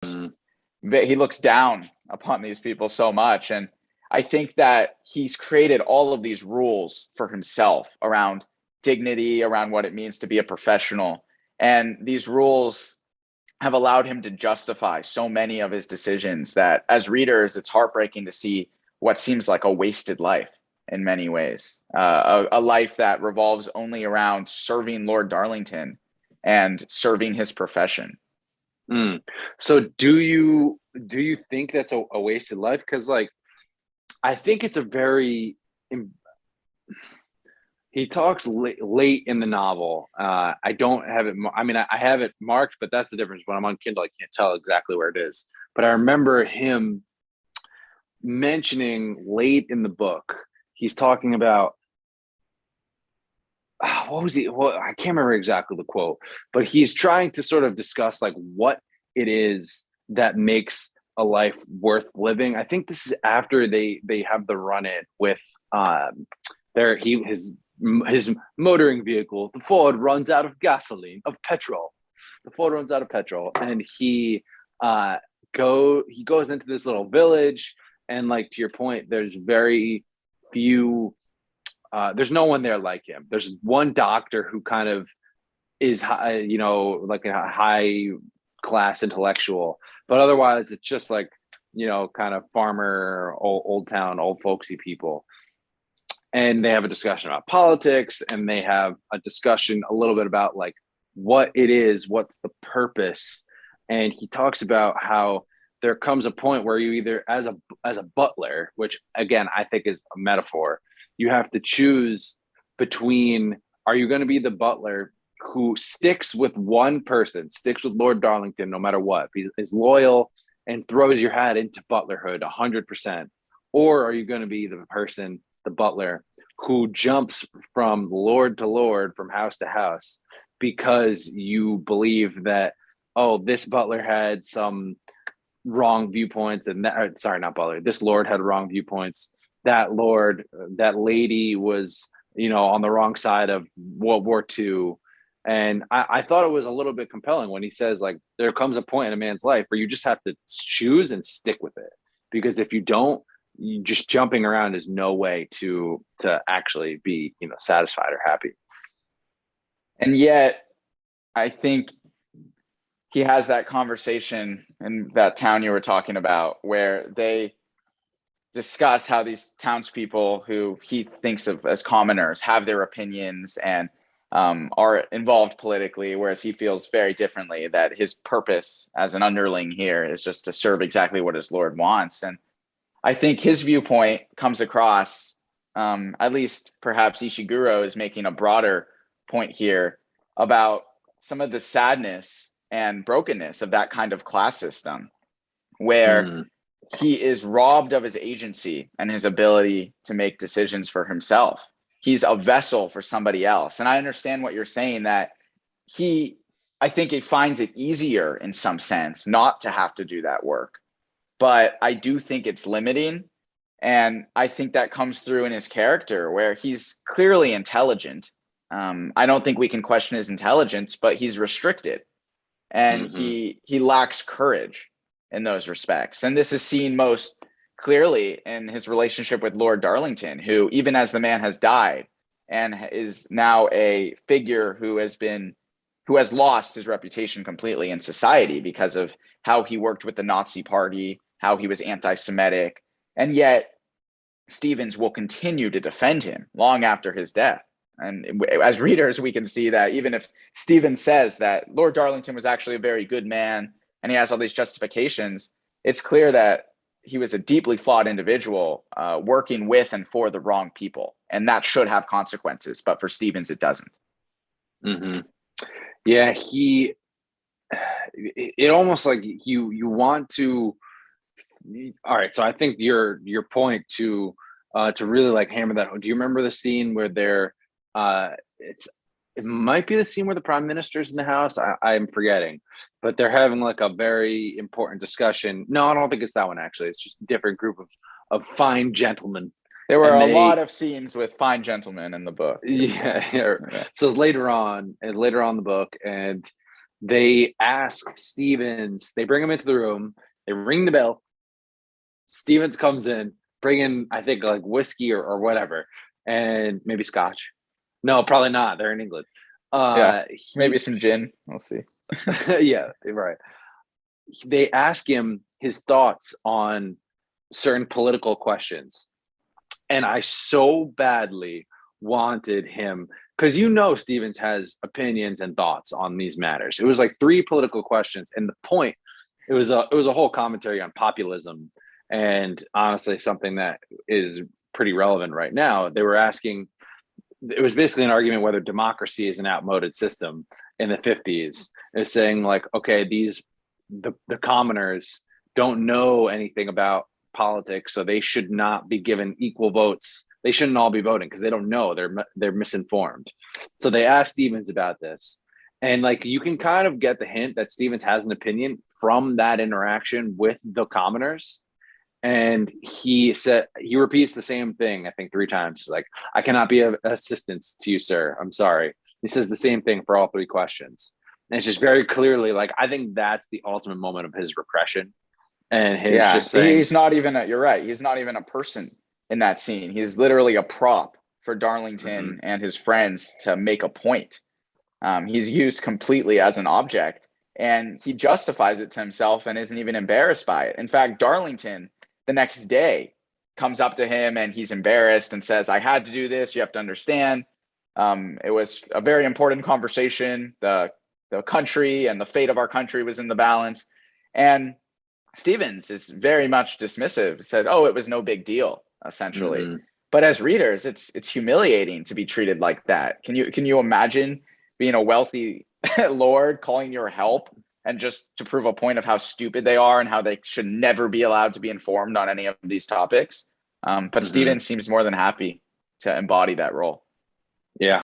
Mm. he looks down upon these people so much. And I think that he's created all of these rules for himself around dignity, around what it means to be a professional. And these rules have allowed him to justify so many of his decisions that as readers, it's heartbreaking to see what seems like a wasted life in many ways, a life that revolves only around serving Lord Darlington and serving his profession. Mm. So do you think that's a wasted life? Because like I think it's a very he talks late in the novel. I don't have it. I mean, I have it marked, but that's the difference. When I'm on Kindle, I can't tell exactly where it is. But I remember him mentioning late in the book. He's talking about what was he? Well, I can't remember exactly the quote, but he's trying to sort of discuss like what it is that makes a life worth living. I think this is after they have the run in with his motoring vehicle, the Ford, runs out of gasoline, of petrol. The Ford runs out of petrol, and he goes into this little village, and like to your point, there's very few. There's no one there like him. There's one doctor who kind of is high, like a high class intellectual, but otherwise it's just like kind of farmer, old town, old folksy people. And they have a discussion about politics, and they have a discussion a little bit about like what it is, what's the purpose. And he talks about how there comes a point where you either, as a butler, which again I think is a metaphor, you have to choose between, are you going to be the butler who sticks with one person, sticks with Lord Darlington no matter what, is loyal and throws your hat into butlerhood 100%, or are you going to be the person, the butler, who jumps from lord to lord, from house to house, because you believe that, oh, this butler had some wrong viewpoints, and sorry, not butler, this lord had wrong viewpoints, that lady was on the wrong side of World War II. And I thought it was a little bit compelling when he says like there comes a point in a man's life where you just have to choose and stick with it, because if you don't, just jumping around is no way to actually be satisfied or happy. And yet I think he has that conversation in that town you were talking about where they discuss how these townspeople who he thinks of as commoners have their opinions and are involved politically, whereas he feels very differently, that his purpose as an underling here is just to serve exactly what his lord wants. And I think his viewpoint comes across, at least perhaps Ishiguro is making a broader point here about some of the sadness and brokenness of that kind of class system, where he is robbed of his agency and his ability to make decisions for himself. He's a vessel for somebody else. And I understand what you're saying, that I think he finds it easier in some sense not to have to do that work. But I do think it's limiting. And I think that comes through in his character, where he's clearly intelligent. I don't think we can question his intelligence, but he's restricted. And he lacks courage in those respects. And this is seen most clearly in his relationship with Lord Darlington, who, even as the man has died and is now a figure who has lost his reputation completely in society because of how he worked with the Nazi party, how he was anti-Semitic, and yet Stevens will continue to defend him long after his death. And as readers, we can see that even if Stevens says that Lord Darlington was actually a very good man and he has all these justifications, it's clear that he was a deeply flawed individual working with and for the wrong people. And that should have consequences. But for Stevens, it doesn't. Yeah, it almost like you want to. All right, so I think your point to really like hammer that home. Do you remember the scene where they're it might be the scene where the prime minister's in the house. I'm forgetting, but they're having like a very important discussion. No, I don't think it's that one actually. It's just a different group of fine gentlemen. There were a lot of scenes with fine gentlemen in the book. Yeah. So it's later on in the book, and They ask Stevens, they bring him into the room, they ring the bell. Stevens comes in, bringing, I think, like whiskey or whatever, and maybe scotch. No, probably not. They're in England. Yeah, maybe He, some gin. We'll see. yeah, right. They ask him his thoughts on certain political questions. And I so badly wanted him because Stevens has opinions and thoughts on these matters. It was like three political questions, and the point it was a whole commentary on populism, and honestly, something that is pretty relevant right now. They were asking. It was basically an argument whether democracy is an outmoded system in the 50s. It's saying like, okay, the commoners don't know anything about politics, so they should not be given equal votes. They shouldn't all be voting because they don't know. They're misinformed. So they asked Stevens about this, and like you can kind of get the hint that Stevens has an opinion from that interaction with the commoners. And he repeats the same thing, I think 3 times. He's like, I cannot be of assistance to you, sir. I'm sorry. He says the same thing for all 3 questions. And it's just very clearly like, I think that's the ultimate moment of his repression and his just saying, he's not even you're right. He's not even a person in that scene. He's literally a prop for Darlington and his friends to make a point. He's used completely as an object, and he justifies it to himself and isn't even embarrassed by it. In fact, Darlington the next day comes up to him and he's embarrassed and says, I had to do this. You have to understand. It was a very important conversation. The country and the fate of our country was in the balance. And Stevens is very much dismissive, said, oh, it was no big deal, essentially. But as readers, it's humiliating to be treated like that. Can you imagine being a wealthy lord calling your help and just to prove a point of how stupid they are and how they should never be allowed to be informed on any of these topics? But Stevens seems more than happy to embody that role. Yeah.